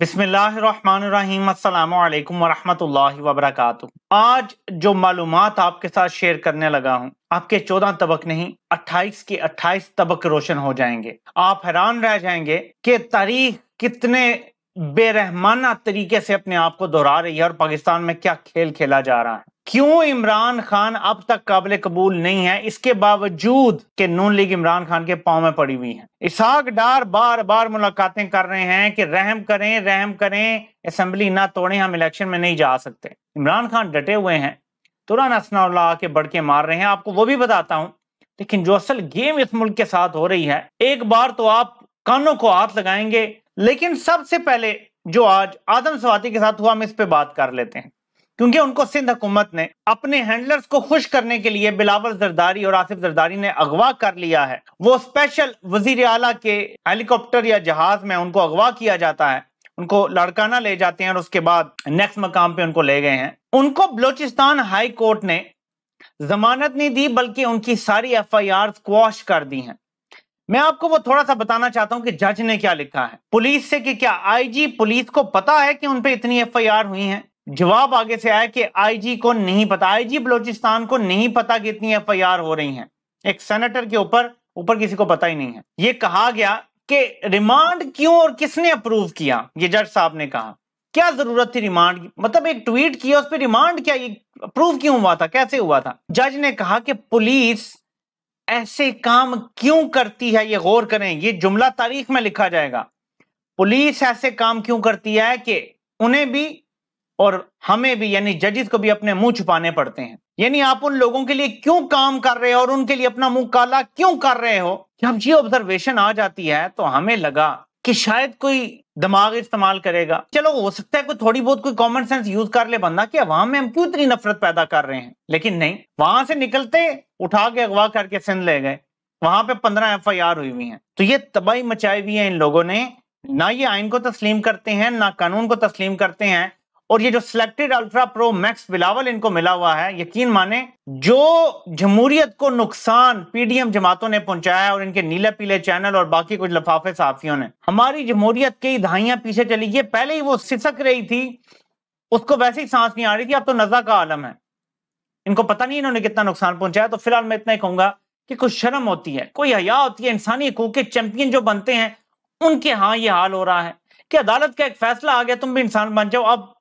बिस्मिल्लाहिर्रहमानिर्रहीम अस्सलामु अलैकुम वरहमतुल्लाहि वबरकातुहू। आज जो मालूमात आपके साथ शेयर करने लगा हूँ, आपके 14 तबक नहीं 28 के 28 तबक रोशन हो जाएंगे। आप हैरान रह जाएंगे कि तारीख कितने बेरहमाना तरीके से अपने आप को दोहरा रही है और पाकिस्तान में क्या खेल खेला जा रहा है। क्यों इमरान खान अब तक काबिल कबूल नहीं है, इसके बावजूद कि नून लीग इमरान खान के पांव में पड़ी हुई है। इसहाक डार बार बार मुलाकातें कर रहे हैं कि रहम करें, असेंबली ना तोड़ें, हम इलेक्शन में नहीं जा सकते। इमरान खान डटे हुए हैं, तुरंत असनाउल्लाह के बढ़ के मार रहे हैं। आपको वो भी बताता हूं, लेकिन जो असल गेम इस मुल्क के साथ हो रही है, एक बार तो आप कानों को हाथ लगाएंगे। लेकिन सबसे पहले जो आज आदम स्वाति के साथ हुआ, हम इस पे बात कर लेते हैं, क्योंकि उनको सिंध हुकूमत ने अपने हैंडलर्स को खुश करने के लिए बिलावल जरदारी और आसिफ जरदारी ने अगवा कर लिया है। वो स्पेशल वजीर आला के हेलीकॉप्टर या जहाज में उनको अगवा किया जाता है, उनको लड़काना ले जाते हैं और उसके बाद नेक्स्ट मकाम पे उनको ले गए हैं। उनको बलोचिस्तान हाई कोर्ट ने जमानत नहीं दी, बल्कि उनकी सारी FIR स्क्वाश कर दी हैं। मैं आपको वो थोड़ा सा बताना चाहता हूं कि जज ने क्या लिखा है पुलिस से, कि क्या IG पुलिस को पता है कि उन पे इतनी FIR हुई हैं। जवाब आगे से आया कि IG को नहीं पता, IG बलोचिस्तान को नहीं पता कि इतनी FIR हो रही हैं। एक सेनेटर के ऊपर किसी को पता ही नहीं है। ये कहा गया कि रिमांड क्यों और किसने अप्रूव किया, ये जज साहब ने कहा। क्या जरूरत थी रिमांड की? मतलब एक ट्वीट किया, उस पर रिमांड क्या, ये अप्रूव क्यों हुआ था, कैसे हुआ था? जज ने कहा कि पुलिस ऐसे काम क्यों करती है, ये गौर करें, ये जुमला तारीख में लिखा जाएगा। पुलिस ऐसे काम क्यों करती है कि उन्हें भी और हमें भी, यानी जजेस को भी अपने मुंह छुपाने पड़ते हैं। यानी आप उन लोगों के लिए क्यों काम कर रहे हो और उनके लिए अपना मुंह काला क्यों कर रहे हो? जब ये ऑब्जर्वेशन आ जाती है तो हमें लगा कि शायद कोई दिमाग इस्तेमाल करेगा। चलो, हो सकता है कोई थोड़ी बहुत कोई कॉमन सेंस यूज कर ले बंदा कि अवाम में हम क्यों इतनी नफरत पैदा कर रहे हैं। लेकिन नहीं, वहां से निकलते उठा के अगवा करके सिंध ले गए, वहां पे 15 FIR हुई हुई हैं। तो ये तबाही मचाई हुई है इन लोगों ने। ना ये आइन को तस्लीम करते हैं, ना कानून को तस्लीम करते हैं। और ये जो selected ultra pro max Bilawal इनको मिला हुआ है, यकीन माने जो जमहूरियत को नुकसान PDM जमातों ने पहुंचाया और इनके नीले पीले चैनल और बाकी कुछ लफाफे साफियों ने, हमारी जमहूरियत कई दहाइयां पीछे चली गई। पहले ही वो सिसक रही थी, उसको वैसे ही सांस नहीं आ रही थी, अब तो नजा का आलम है। इनको पता नहीं इन्होंने कितना नुकसान पहुंचाया। तो फिलहाल मैं इतना ही कहूंगा कि कुछ शर्म होती है, कोई हया होती है। इंसानी हकूक के चैंपियन जो बनते हैं उनके यहाँ ये हाल हो रहा है कि अदालत का एक फैसला आ गया, तुम भी इंसान बन जाओ। अब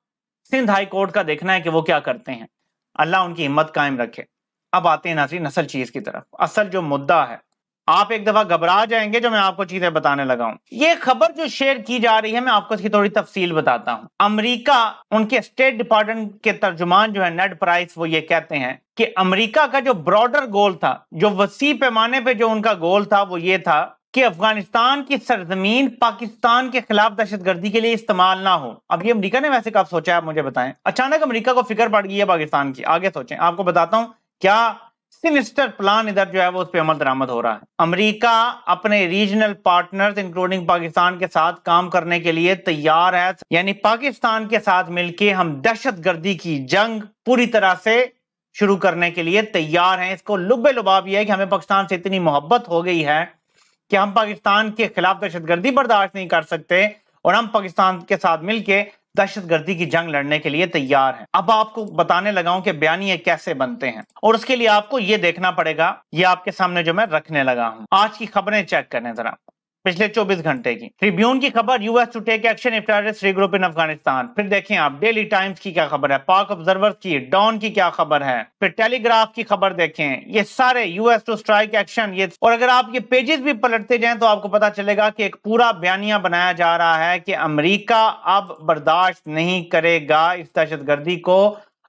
सिंध हाई कोर्ट का देखना है कि वो क्या करते हैं। अल्लाह उनकी हिम्मत कायम रखे। अब आते हैं नाज़रीन असल चीज की तरफ। असल जो मुद्दा है, आप एक दफा घबरा जाएंगे जो मैं आपको चीजें बताने लगा हूं। ये खबर जो शेयर की जा रही है, मैं आपको इसकी थोड़ी तफसील बताता हूं। अमेरिका, उनके स्टेट डिपार्टमेंट के तर्जुमान जो है नेड प्राइस, वो ये कहते हैं कि अमेरिका का जो ब्रॉडर गोल था, जो वसी पैमाने पे जो उनका गोल था, वो ये था कि अफगानिस्तान की सरजमीन पाकिस्तान के खिलाफ दहशतगर्दी के लिए इस्तेमाल ना हो। अब ये अमेरिका ने वैसे कब सोचा है, आप मुझे बताएं। अचानक अमेरिका को फिक्र पड़ गई है पाकिस्तान की। आगे सोचें, आपको बताता हूं क्या सिनिस्टर प्लान इधर जो है वो उस पर अमल दरामद हो रहा है। अमेरिका अपने रीजनल पार्टनर्स इंक्लूडिंग पाकिस्तान के साथ काम करने के लिए तैयार है। यानी पाकिस्तान के साथ मिलकर हम दहशतगर्दी की जंग पूरी तरह से शुरू करने के लिए तैयार हैं। इसको लुब्बे लुबाब यह है कि हमें पाकिस्तान से इतनी मोहब्बत हो गई है कि हम पाकिस्तान के खिलाफ दहशतगर्दी बर्दाश्त नहीं कर सकते और हम पाकिस्तान के साथ मिलकर दहशतगर्दी की जंग लड़ने के लिए तैयार हैं। अब आपको बताने लगा हूं कि बयानिए कैसे बनते हैं, और उसके लिए आपको यह देखना पड़ेगा। ये आपके सामने जो मैं रखने लगा हूं, आज की खबरें चेक करें जरा, पिछले 24 घंटे की। ट्रिब्यून की खबर, US to take action if terrorist regroup in Afghanistan. फिर देखें आप डेली टाइम्स की क्या खबर है, पाक ऑब्जर्वर की, डॉन की क्या खबर है, फिर टेलीग्राफ की खबर देखें। ये सारे यूएस टू स्ट्राइक एक्शन, ये, और अगर आप ये पेजेस भी पलटते जाएं तो आपको पता चलेगा कि एक पूरा बयानिया बनाया जा रहा है कि अमेरिका अब बर्दाश्त नहीं करेगा इस दहशतगर्दी को।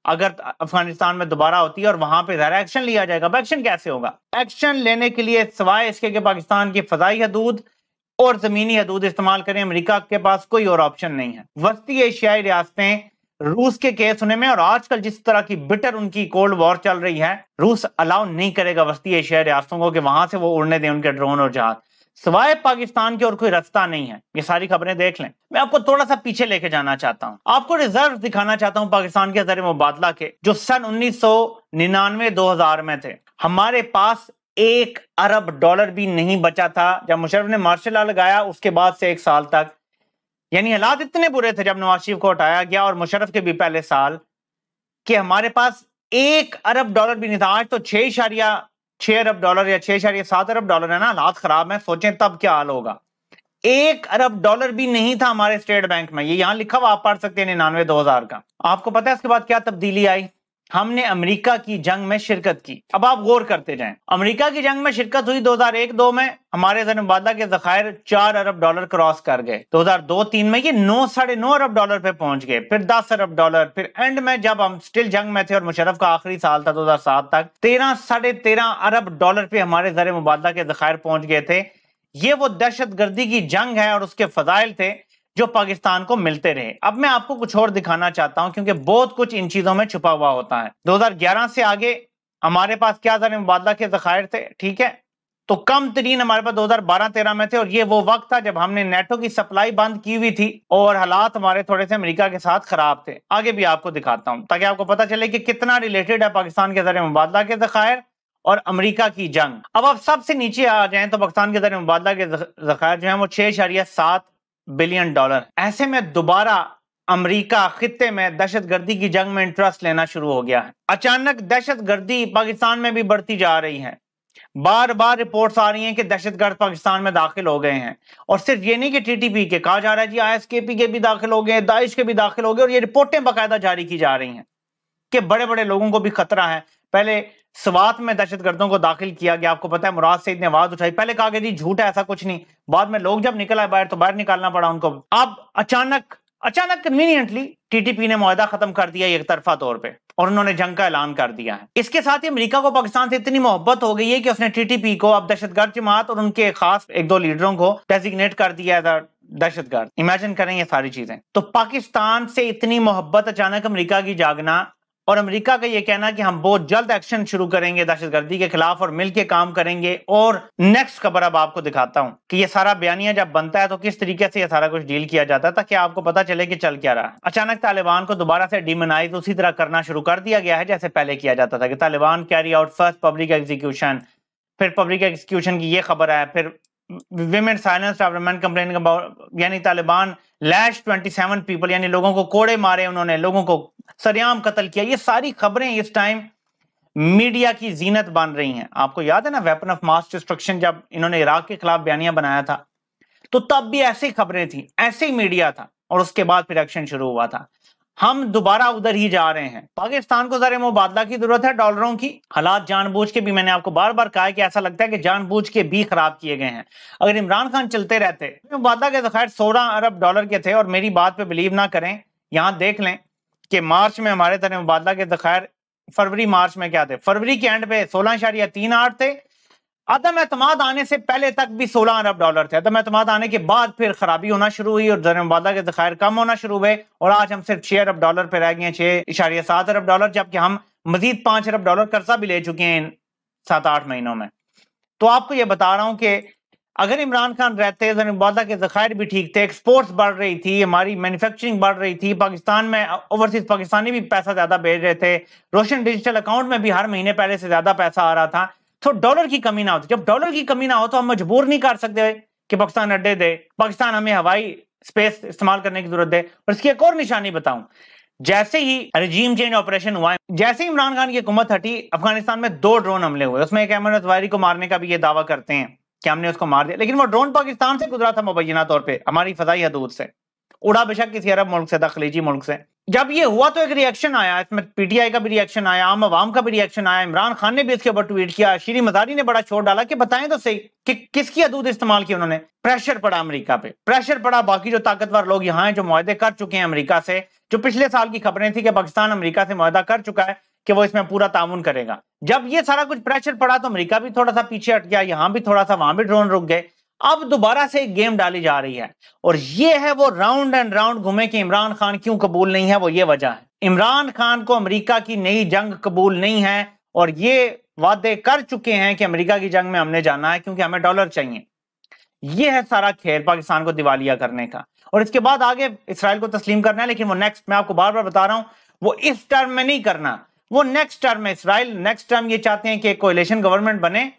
अगर अफगानिस्तान में दोबारा होती है और वहां पे ज़रा एक्शन लिया जाएगा। अब एक्शन कैसे होगा? एक्शन लेने के लिए सिवाय इसके कि पाकिस्तान की फजाई हदूद और जमीनी हदूद इस्तेमाल करें, अमेरिका के पास कोई और ऑप्शन नहीं है। वस्ती एशियाई रियासतें रूस के केस होने में, और आजकल जिस तरह की बिटर उनकी कोल्ड वॉर चल रही है, रूस अलाउ नहीं करेगा वस्ती एशियाई रियासतों को कि वहां से वो उड़ने दें उनके ड्रोन और जहाज। सिवाय पाकिस्तान के और कोई रास्ता नहीं है। ये सारी खबरें देख लें। मैं आपको थोड़ा सा पीछे लेके जाना चाहता हूं, आपको रिजर्व दिखाना चाहता हूं पाकिस्तान के ज़रिए मुबादला के, जो सन 1999-2000 में थे। हमारे पास $1 अरब भी नहीं बचा था जब मुशर्रफ ने मार्शल लॉ लगाया। उसके बाद से एक साल तक यानी हालात इतने बुरे थे जब नवाज शरीफ को हटाया गया और मुशर्रफ के भी पहले साल, कि हमारे पास $1 अरब भी नहीं था। आज तो 6.6 अरब या 6.7 अरब है ना। हालात खराब है, सोचें तब क्या हाल होगा। $1 अरब भी नहीं था हमारे स्टेट बैंक में। ये यहां लिखा हुआ, आप पढ़ सकते हैं 99-2000 का। आपको पता है इसके बाद क्या तब्दीली आई? हमने अमेरिका की जंग में शिरकत की। अब आप गौर करते जाएं, अमेरिका की जंग में शिरकत हुई 2001-2 में, हमारे ज़र मुबादला के ज़खायर $4 अरब क्रॉस कर गए। 2002-3 में ये 9-9.5 अरब पे पहुंच गए, फिर $10 अरब, फिर एंड में जब हम स्टिल जंग में थे और मुशर्रफ का आखिरी साल था 2007 तक, 13-13.5 अरब पे हमारे ज़र मुबादला के ज़खायर पहुंच गए थे। ये वो दहशतगर्दी की जंग है और उसके फजाइल थे जो पाकिस्तान को मिलते रहे। अब मैं आपको कुछ और दिखाना चाहता हूं, क्योंकि बहुत कुछ इन चीजों में छुपा हुआ होता है। 2011 से आगे हमारे पास क्या ज़र मुबादला के ज़खायर थे, ठीक है, तो कम तरीन हमारे पास 2012-13 में थे, और ये वो वक्त था जब हमने नेटो की सप्लाई बंद की हुई थी और हालात हमारे थोड़े से अमेरिका के साथ खराब थे। आगे भी आपको दिखाता हूं ताकि आपको पता चले कि कितना रिलेटेड है पाकिस्तान के ज़र मुबादला के ज़खायर और अमेरिका की जंग। अब आप सबसे नीचे आ जाएं तो पाकिस्तान के ज़र मुबादला के ज़खायर जो है वो $6.7 बिलियन। ऐसे में दोबारा अमेरिका खित्ते में दहशतगर्दी की जंग में इंटरेस्ट लेना शुरू हो गया है। अचानक दहशतगर्दी पाकिस्तान में भी बढ़ती जा रही है। बार बार रिपोर्ट्स आ रही हैं कि दहशतगर्द पाकिस्तान में दाखिल हो गए हैं, और सिर्फ ये नहीं कि टीटीपी के, कहा जा रहा है जी ISKP के भी दाखिल हो गए, दाइश के भी दाखिल हो गए, और ये रिपोर्टें बाकायदा जारी की जा रही हैं कि बड़े बड़े लोगों को भी खतरा है। पहले स्वात में दहशतगर्दों को दाखिल किया गया, आपको पता है मुराद सईद ने आवाज उठाई, पहले कहा गया जी झूठ है, ऐसा कुछ नहीं। बाद में लोग जब निकल आए बाहर तो बाहर निकालना पड़ा उनको। अब अचानक कन्वीनियंटली टीटीपी ने मुआहदा खत्म कर दिया एक तरफा तौर पे, और उन्होंने जंग का ऐलान कर दिया है। इसके साथ ही अमेरिका को पाकिस्तान से इतनी मोहब्बत हो गई है कि उसने टीटीपी को अब दहशतगर्द जमात और उनके खास 1-2 लीडरों को डेजिग्नेट कर दिया है दहशतगर्द। इमेजिन करें ये सारी चीजें। तो पाकिस्तान से इतनी मोहब्बत अचानक अमेरिका की जागना, और अमेरिका का ये कहना कि हम बहुत जल्द एक्शन शुरू करेंगे दहशतगर्दी के खिलाफ और मिलकर काम करेंगे। और नेक्स्ट खबर अब आपको दिखाता हूं कि ये सारा बयानिया जब बनता है तो किस तरीके से ये सारा कुछ डील किया जाता है, ताकि आपको पता चले कि चल क्या रहा है। अचानक तालिबान को दोबारा से डिमोनाइज उसी तरह करना शुरू कर दिया गया है जैसे पहले किया जाता था, कि Taliban carry out first public execution, फिर पब्लिक एग्जीक्यूशन की ये खबर है, फिर women silence women complain about, यानी तालिबान लैश 27 पीपल, यानी लोगों को कोड़े मारे, उन्होंने लोगों को सरेआम कत्ल किया। ये सारी खबरें इस टाइम मीडिया की जीनत बन रही हैं। आपको याद है ना वेपन ऑफ मास डिस्ट्रक्शन, जब इन्होंने इराक के खिलाफ बयानिया बनाया था तो तब भी ऐसी खबरें थी, ऐसे ही मीडिया था, और उसके बाद फिर एक्शन शुरू हुआ था। हम दोबारा उधर ही जा रहे हैं। पाकिस्तान को ज़र मुबादला की जरूरत है, डॉलरों की। हालात जानबूझ के भी, मैंने आपको बार बार कहा है कि ऐसा लगता है कि जानबूझ के भी खराब किए गए हैं। अगर इमरान खान चलते रहते, मुबादला के ज़खायर $16 अरब के थे, और मेरी बात पे बिलीव ना करें, यहां देख लें कि मार्च में हमारे ज़र मुबादला के ज़खायर फरवरी मार्च में क्या थे, फरवरी के एंड पे 16.38 थे। अदम एतमाद आने से पहले तक भी $16 अरब थे। अदम एतमाद आने के बाद फिर खराबी होना शुरू हुई और ज़र मुबादला के ज़खायर कम होना शुरू हुए, और आज हम सिर्फ $6 अरब पे रह गए हैं, $6.7 अरब, जबकि हम मजीद $5 अरब कर्जा भी ले चुके हैं इन 7-8 महीनों में। तो आपको ये बता रहा हूं कि अगर इमरान खान रहते, ज़र मुबादला के ज़खायर भी ठीक थे, एक्सपोर्ट्स बढ़ रही थी, हमारी मैन्युफैक्चरिंग बढ़ रही थी, पाकिस्तान में ओवरसीज पाकिस्तानी भी पैसा ज्यादा भेज रहे थे, रोशन डिजिटल अकाउंट में भी हर महीने पहले से ज्यादा पैसा आ रहा था, तो डॉलर की कमी ना होती। जब डॉलर की कमी ना हो तो हम मजबूर नहीं कर सकते कि पाकिस्तान अड्डे दे, पाकिस्तान हमें हवाई स्पेस इस्तेमाल करने की जरूरत दे। और इसकी एक और निशानी बताऊं, जैसे ही रजीम चेंज ऑपरेशन हुआ, जैसे ही इमरान खान की हुकूमत हटी, अफगानिस्तान में 2 ड्रोन हमले हुए। उसमें एक अहमद अजवारी को मारने का भी ये दावा करते हैं कि हमने उसको मार दिया, लेकिन वो ड्रोन पाकिस्तान से गुजरा था मुबैना तौर पे, हमारी फजाई हदूद से, उड़ा बेशक किसी अरब मुल्क से था, खलीजी मुल्क से। जब ये हुआ तो एक रिएक्शन आया, इसमें पीटीआई का भी रिएक्शन आया, आम आवाम का भी रिएक्शन आया, इमरान खान ने भी इसके ऊपर ट्वीट किया, शीरी मजारी ने बड़ा छोड़ डाला कि बताएं तो सही कि किसकी हदूद इस्तेमाल की उन्होंने। प्रेशर पड़ा अमेरिका पे, प्रेशर पड़ा बाकी जो ताकतवर लोग यहाँ हैं जो मुआहदे कर चुके हैं अमेरिका से, जो पिछले साल की खबरें थी कि पाकिस्तान अमेरिका से मुआहदा कर चुका है कि वो इसमें पूरा ताउन करेगा। जब ये सारा कुछ प्रेशर पड़ा तो अमेरिका भी थोड़ा सा पीछे हट गया, यहां भी थोड़ा सा, वहां भी ड्रोन रुक गए। अब दोबारा से एक गेम डाली जा रही है, और ये है वो राउंड एंड राउंड घूमे कि इमरान खान क्यों कबूल नहीं है, वो ये वजह है। इमरान खान को अमेरिका की नई जंग कबूल नहीं है, और ये वादे कर चुके हैं कि अमेरिका की जंग में हमने जाना है क्योंकि हमें डॉलर चाहिए। ये है सारा खेल पाकिस्तान को दिवालिया करने का, और इसके बाद आगे इसराइल को तस्लीम करना है, लेकिन वो नेक्स्ट, मैं आपको बार बार बता रहा हूं, वो इस टर्म में नहीं करना, वो नेक्स्ट टर्म में। इसराइल नेक्स्ट टर्म ये चाहते हैं कि एक कोएलिशन गवर्नमेंट बने,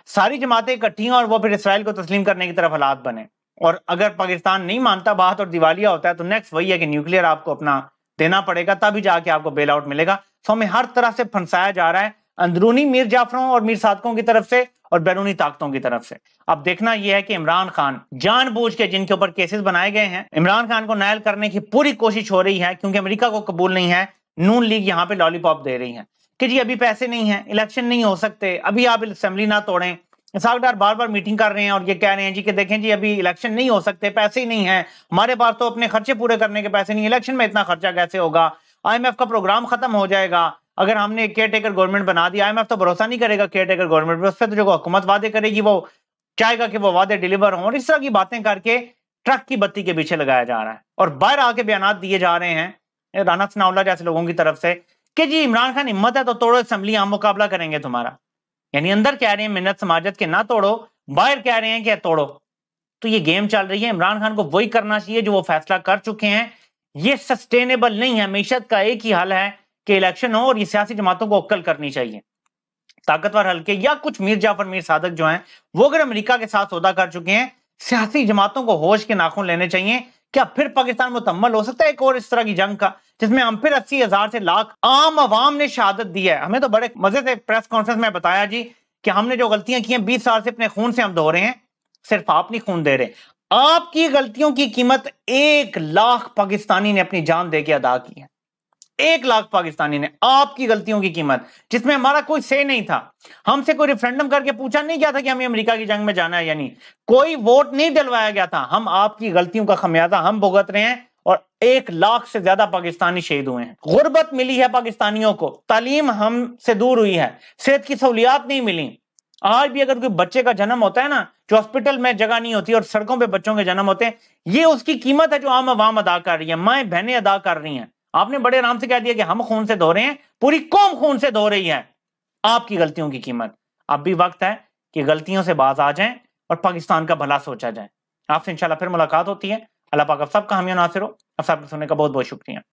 सारी जमातें इकट्ठी हों और वो फिर इसराइल को तस्लीम करने की तरफ हालात बने। और अगर पाकिस्तान नहीं मानता बात और दिवालिया होता है तो नेक्स्ट वही है कि न्यूक्लियर आपको अपना देना पड़ेगा, तभी जाके आपको बेल आउट मिलेगा। तो हमें हर तरह से फंसाया जा रहा है, अंदरूनी मीर जाफरों और मीर सादकों की तरफ से और बैरूनी ताकतों की तरफ से। अब देखना यह है कि इमरान खान जानबूझ के जिनके ऊपर केसेस बनाए गए हैं, इमरान खान को नायल करने की पूरी कोशिश हो रही है, क्योंकि अमेरिका को कबूल नहीं है। नून लीग यहां पे लॉलीपॉप दे रही है कि जी अभी पैसे नहीं है, इलेक्शन नहीं हो सकते, अभी आप असेंबली ना तोड़ें। इसहाक डार बार बार मीटिंग कर रहे हैं और ये कह रहे हैं जी कि देखें जी अभी इलेक्शन नहीं हो सकते, पैसे ही नहीं है हमारे पास, तो अपने खर्चे पूरे करने के पैसे नहीं, इलेक्शन में इतना खर्चा कैसे होगा, IMF का प्रोग्राम खत्म हो जाएगा अगर हमने केयर टेकर गवर्नमेंट बना दी। IMF तो भरोसा नहीं करेगा केयर टेकर गवर्नमेंट पर, उस पर तो जो हुकूमत वादे करेगी वो चाहेगा कि वो वादे डिलीवर हों। और इस तरह की बातें करके ट्रक की बत्ती के पीछे लगाया जा रहा है और बाहर आके बयान दिए जा रहे हैं राना सनाउल्लाह जैसे लोगों की तरफ से कि जी इमरान खान हिम्मत है तो तोड़ो असेंबली, हम मुकाबला करेंगे तुम्हारा। यानी अंदर कह रहे हैं मिन्नत समाजत के ना तोड़ो, बाहर कह रहे हैं कि तोड़ो। तो ये गेम चल रही है। इमरान खान को वही करना चाहिए जो वो फैसला कर चुके हैं। ये सस्टेनेबल नहीं है। मीशत का एक ही हल है कि इलेक्शन हो और ये सियासी जमातों को अक्ल करनी चाहिए। ताकतवर हल्के या कुछ मीर जाफर मीर सादक जो हैं वो अगर अमेरिका के साथ सौदा कर चुके हैं, सियासी जमातों को होश के नाखून लेने चाहिए। क्या फिर पाकिस्तान मुकम्मल हो सकता है एक और इस तरह की जंग का, जिसमें हम फिर 80,000 से लाख आम आवाम ने शहादत दी है। हमें तो बड़े मजे से प्रेस कॉन्फ्रेंस में बताया जी कि हमने जो गलतियां की हैं 20 साल से अपने खून से हम धो रहे हैं, सिर्फ आप नहीं खून दे रहे, आपकी गलतियों की कीमत 1 लाख पाकिस्तानी ने अपनी जान देके अदा की है। 1 लाख पाकिस्तानी ने आपकी गलतियों की कीमत, जिसमें हमारा कोई से नहीं था। हमसे कोई रेफरेंडम करके पूछा नहीं गया था कि हमें अमेरिका की जंग में जाना है, यानी कोई वोट नहीं दिलवाया गया था। हम आपकी गलतियों का खमियाजा हम भुगत रहे हैं और 1 लाख से ज्यादा पाकिस्तानी शहीद हुए हैं। गुर्बत मिली है पाकिस्तानियों को, तालीम हमसे दूर हुई है, सेहत की सहूलियात नहीं मिली। आज भी अगर कोई बच्चे का जन्म होता है ना, जो हॉस्पिटल में जगह नहीं होती और सड़कों पे बच्चों के जन्म होते हैं, ये उसकी कीमत है जो आम आवाम अदा कर रही है, माएं बहनें अदा कर रही हैं। आपने बड़े आराम से कह दिया कि हम खून से धो रहे हैं, पूरी कौम खून से धो रही है आपकी गलतियों की कीमत। अब भी वक्त है कि गलतियों से बाज आ जाएं और पाकिस्तान का भला सोचा जाए। आपसे इंशाल्लाह फिर मुलाकात होती है। अल्लाह पाक आप सबका हामी नासिर हो। अब सबको सुनने का बहुत बहुत शुक्रिया।